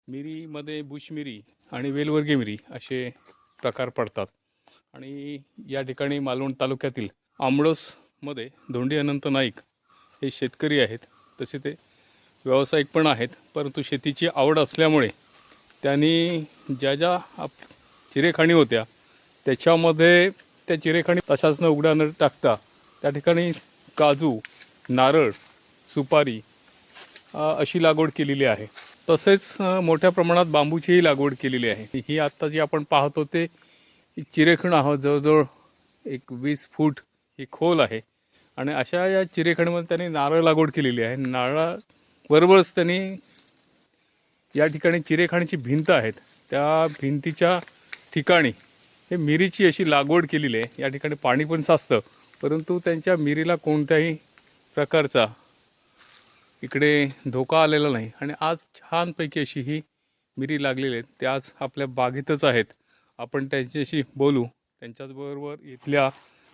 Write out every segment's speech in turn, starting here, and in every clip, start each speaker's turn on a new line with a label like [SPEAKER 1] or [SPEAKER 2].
[SPEAKER 1] मिरीमध्ये बुशमिरी आणि वेलवर्गीय मिरी असे प्रकार पडतात. आणि या ठिकाणी मालवण तालुक्यातील आमळसमध्ये धोंडी अनंत नाईक हे शेतकरी आहेत. तसे ते व्यावसायिक पण आहेत, परंतु शेतीची आवड असल्यामुळे त्यांनी ज्या ज्या चिरेखाणी होत्या त्याच्यामध्ये त्या चिरेखाणी तशाच न उघड्या न टाकता त्या ठिकाणी काजू, नारळ, सुपारी अशी लागवड केलेली आहे. तसेच मोठ्या प्रमाणात बांबूचीही लागवड केलेली आहे. ही आत्ता जी आपण पाहतो ते चिरेखण आहोत, जवळजवळ एक 20 फूट ही खोल आहे. आणि अशा या चिरेखणीमध्ये त्यांनी नारळ लागवड केलेली आहे. नारळाबरोबरच त्यांनी या ठिकाणी चिरेखाणीची भिंत आहेत, त्या भिंतीच्या ठिकाणी हे मिरीची अशी लागवड केलेली आहे. या ठिकाणी पाणी पण साचतं, परंतु त्यांच्या मिरीला कोणत्याही प्रकारचा इकडे धोका आलेला नाही. आणि आज छानपैकी अशी ही मिरी लागलेली आहेत. ते आज आपल्या बागेतच आहेत. आपण त्यांच्याशी बोलू. त्यांच्याचबरोबर इथल्या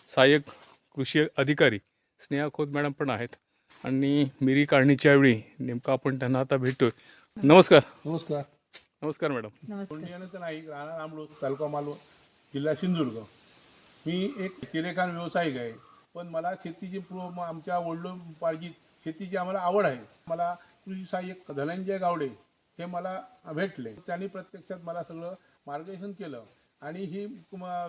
[SPEAKER 1] सहाय्यक कृषी अधिकारी स्नेहा खोत मॅडम पण आहेत. आणि मिरी काढणीच्या वेळी नेमकं आपण त्यांना आता भेटतोय. नमस्कार.
[SPEAKER 2] नमस्कार.
[SPEAKER 1] नमस्कार मॅडम.
[SPEAKER 2] नमस्कार. नाही, राहणार आंबलोस, तालुका मालवण, जिल्हा सिंधुदुर्ग. मी एक चिरेखान व्यावसायिक आहे, पण मला शेतीची आमच्या वडिलोपार्जित शेतीची आम्हाला आवड आहे. मला कृषी सहाय्यक धनंजय गावडे हे मला भेटले. त्यांनी प्रत्यक्षात मला सगळं मार्गदर्शन केलं आणि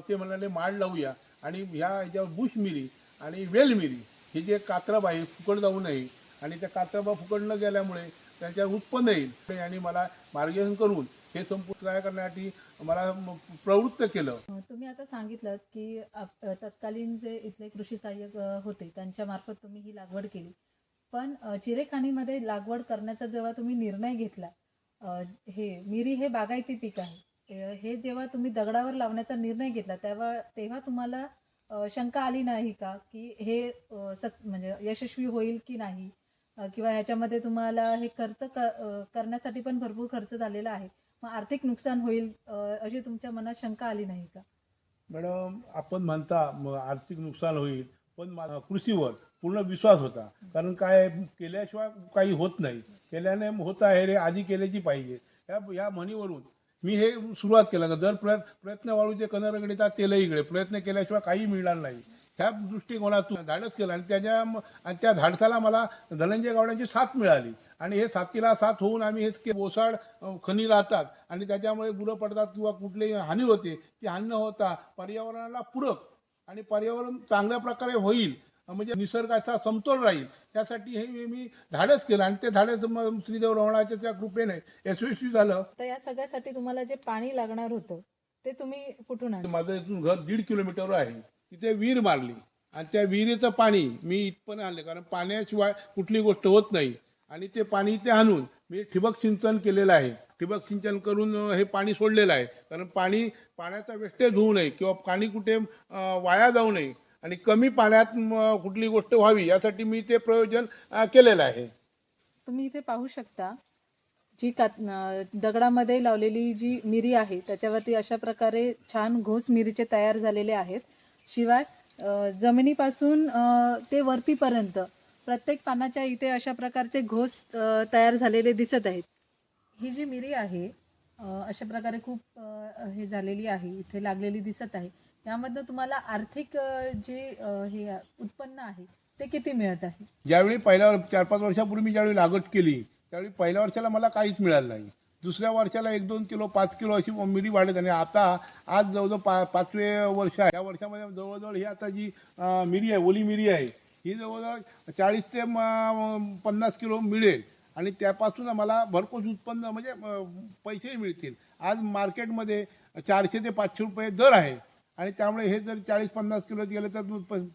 [SPEAKER 2] ते म्हणाले माड लावूया आणि ह्याच्यावर बुश मिरी आणि वेल मिरी हे जे कात्रब आहे फुकट जाऊ नये आणि त्या कात्रबा फुकट न गेल्यामुळे त्यांच्यावर उत्पन्न येईल आणि मला मार्गदर्शन करून हे संपूर्ण काय करण्यासाठी मला प्रवृत्त केलं.
[SPEAKER 3] तुम्ही आता सांगितलं की तत्कालीन जे इथले कृषी सहाय्यक होते त्यांच्यामार्फत तुम्ही ही लागवड केली, पण चिरेखाणीमध्ये लागवड करण्याचा जेव्हा तुम्ही निर्णय घेतला, हे मिरी हे बागायती पीक आहे, हे जेव्हा तुम्ही दगडावर लावण्याचा निर्णय घेतला तेव्हा तुम्हाला शंका आली नाही का की हे म्हणजे यशस्वी होईल की नाही, किंवा ह्याच्यामध्ये तुम्हाला हे खर्च करण्यासाठी पण भरपूर खर्च झालेला आहे, मग आर्थिक नुकसान होईल अशी तुमच्या मनात शंका आली नाही का?
[SPEAKER 2] मॅडम, आपण म्हणता आर्थिक नुकसान होईल, पण कृषीवर पूर्ण विश्वास होता. कारण काय केल्याशिवाय काही होत नाही, केल्याने होत आहे रे, आधी केल्याची पाहिजे या म्हणीवरून मी हे सुरुवात केलं. का जर प्रयत्न वाळूचे कणर गणितात तेलही इकडे, प्रयत्न केल्याशिवाय काही मिळणार नाही ह्या दृष्टिकोनातून धाडस केलं. आणि त्या धाडसाला मला धनंजय गावड्यांची साथ मिळाली आणि हे साथीला साथ होऊन आम्ही हेच ओसाड खनी राहतात आणि त्याच्यामुळे गुरं पडतात किंवा कुठलीही हानी होते, ती हानी न होता पर्यावरणाला पूरक आणि पर्यावरण चांगल्या प्रकारे होईल, म्हणजे निसर्गाचा समतोल राहील, त्यासाठी हे मी धाडस केलं आणि ते धाडस श्रीदेव रमणाच्या त्या कृपेने यशस्वी झालं.
[SPEAKER 3] तर या सगळ्यासाठी तुम्हाला जे पाणी लागणार होतं ते तुम्ही कुठून आणलं?
[SPEAKER 2] माझं इथून घर 1.5 किलोमीटरवर आहे. तिथे विहीर मारली आणि त्या विहिरीचं पाणी मी इथपर्यंत आणले, कारण पाण्याशिवाय कुठली गोष्ट होत नाही. आणि ते पाणी इथे आणून मी ठिबक सिंचन केलेलं आहे. ठिबक सिंचन करून हे पाणी सोडलेलं आहे, कारण पाण्याचा वेस्टेज होऊ नये किंवा पाणी कुठे वाया जाऊ नये आणि कमी पाण्यात कुठली गोष्ट व्हावी यासाठी मी ते प्रयोजन केलेलं आहे.
[SPEAKER 3] तुम्ही इथे पाहू शकता जी दगडामध्ये लावलेली जी मिरी आहे त्याच्यावरती अशा प्रकारे छान घोस मिरीचे तयार झालेले आहेत. शिवाय जमिनीपासून ते वरतीपर्यंत प्रत्येक पानाच्या इथे अशा प्रकारचे घोस तयार झालेले दिसत आहेत. ही जी मिरी आहे अशा प्रकारे खूप हे झालेली आहे, इथे लागलेली दिसत आहे. यामधनं तुम्हाला आर्थिक जे हे उत्पन्न आहे ते किती मिळत आहे?
[SPEAKER 2] ज्यावेळी पहिल्या 4-5 वर्षापूर्वी मी ज्यावेळी लागवड केली त्यावेळी पहिल्या वर्षाला मला काहीच मिळालं नाही. दुसऱ्या वर्षाला 1-2 किलो 5 किलो अशी मिरी वाढत आणि आता आज जवळजवळ 5वे वर्ष आहे. या वर्षामध्ये जवळजवळ ही आता जी मिरी आहे, ओली मिरी आहे, ही जवळजवळ 40 ते 50 किलो मिळेल आणि त्यापासून मला भरपूर उत्पन्न म्हणजे पैसेही मिळतील. आज मार्केटमध्ये 400 ते 500 रुपये दर आहे आणि त्यामुळे हे जर 40-50 किलो गेलं तर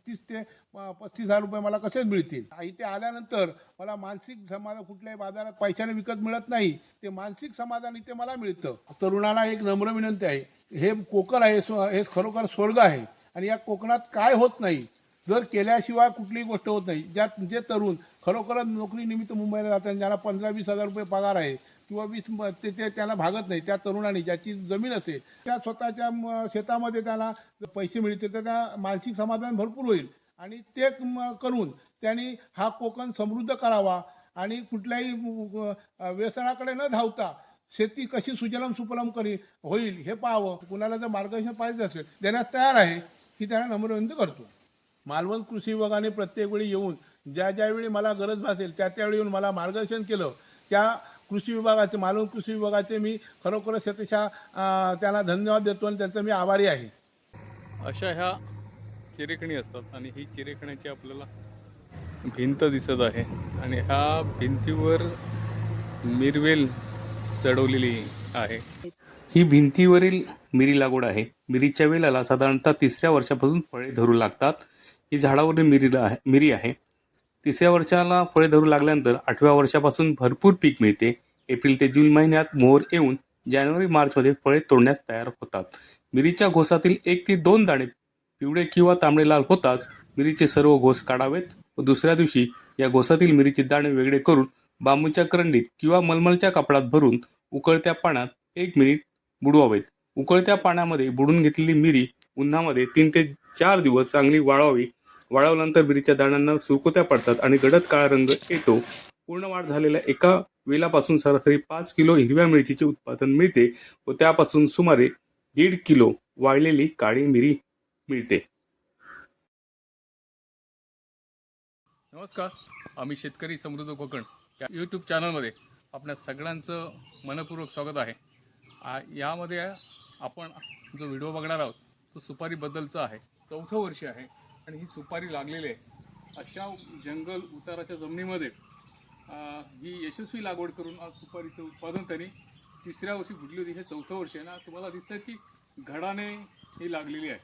[SPEAKER 2] 30 ते 35,000 रुपये मला कसेच मिळतील. इथे आल्यानंतर मला मानसिक समाधान कुठल्याही बाजारात पैशाने विकत मिळत नाही, ते मानसिक समाधान इथे मला मिळतं. तरुणाला एक नम्र विनंती आहे, हे कोकण आहे, हे खरोखर स्वर्ग आहे आणि या कोकणात काय होत नाही जर केल्याशिवाय कुठलीही गोष्ट होत नाही. जे तरुण खरोखरच नोकरीनिमित्त मुंबईला जातात, ज्याला 15-20 हजार रुपये पगार आहे किंवा 20 ते त्याला भागत नाही, त्या तरुणाने ज्याची जमीन असेल त्या स्वतःच्या शेतामध्ये त्याला पैसे मिळते तर त्या मानसिक समाधान भरपूर होईल आणि ते करून त्यांनी हा कोकण समृद्ध करावा आणि कुठल्याही व्यसनाकडे न धावता शेती कशी सुजलाम सुफलाम होईल हे पाहावं. कुणाला जर मार्गदर्शन पाहिजे असेल देण्यास तयार आहे ही त्यांना नम्र विनंती करतो. मालवण कृषी विभागाने प्रत्येक वेळी येऊन ज्या ज्यावेळी मला गरज भासेल त्या त्यावेळी येऊन मला मार्गदर्शन केलं. त्या कृषी विभागाचे मालवण कृषी विभागाचे मी खरोखरच शतशः त्यांना धन्यवाद देतो आणि त्यांचा मी आभारी आहे.
[SPEAKER 1] अशा ह्या चिरेखणी असतात आणि ही चिरेखण्याची आपल्याला भिंत दिसत आहे आणि ह्या भिंतीवर मिरवेल चढवलेली आहे. ही भिंतीवरील मिरी लागवड आहे. मिरीच्या वेलाला साधारणतः 3ऱ्या वर्षापासून फळे धरू लागतात. ही झाडावरील मिरी आहे. 3ऱ्या वर्षाला फळे धरू लागल्यानंतर 8व्या वर्षापासून भरपूर पीक मिळते. एप्रिल ते जून महिन्यात मोहर येऊन जानेवारी मार्चमध्ये फळे तोडण्यास तयार होतात. मिरीच्या घोसातील 1 ते 2 दाणे पिवळे किंवा तांबडे लाल होताच मिरीचे सर्व घोस काढावेत व दुसऱ्या दिवशी या घोसातील मिरीचे दाणे वेगळे करून बांबूच्या करंडीत किंवा मलमलच्या कापडात भरून उकळत्या पाण्यात 1 मिनिट बुडवावेत. उकळत्या पाण्यामध्ये बुडून घेतलेली मिरी उन्हामध्ये 3 ते 4 दिवस चांगली वाळवावी. वाळवल्यानंतर मिरीच्या दाण्यांना सुरकुत्या पडतात आणि गडद काळा रंग येतो. पूर्ण वाढ झालेल्या एका वेलापासून सरासरी 5 किलो हिरव्या मिरचीचे उत्पादन मिळते व त्यापासून सुमारे 1.5 किलो वाळलेली काळी मिरी मिळते. नमस्कार, आम्ही शेतकरी समृद्ध कोकण या यूट्यूब चॅनलमध्ये आपल्या सगळ्यांचं मनपूर्वक स्वागत आहे. यामध्ये आपण जो व्हिडिओ बघणार आहोत तो सुपारीबद्दलचा आहे. 4थं वर्ष आहे आणि ही सुपारी लागलेली आहे. अशा जंगल उताराच्या जमिनीमध्ये ही यशस्वी लागवड करून आज सुपारीचं उत्पादन त्यांनी 3ऱ्या वर्षी फुटली होती. हे 4थं वर्ष आहे ना. तुम्हाला दिसतंय की घडाने ही लागलेली आहे.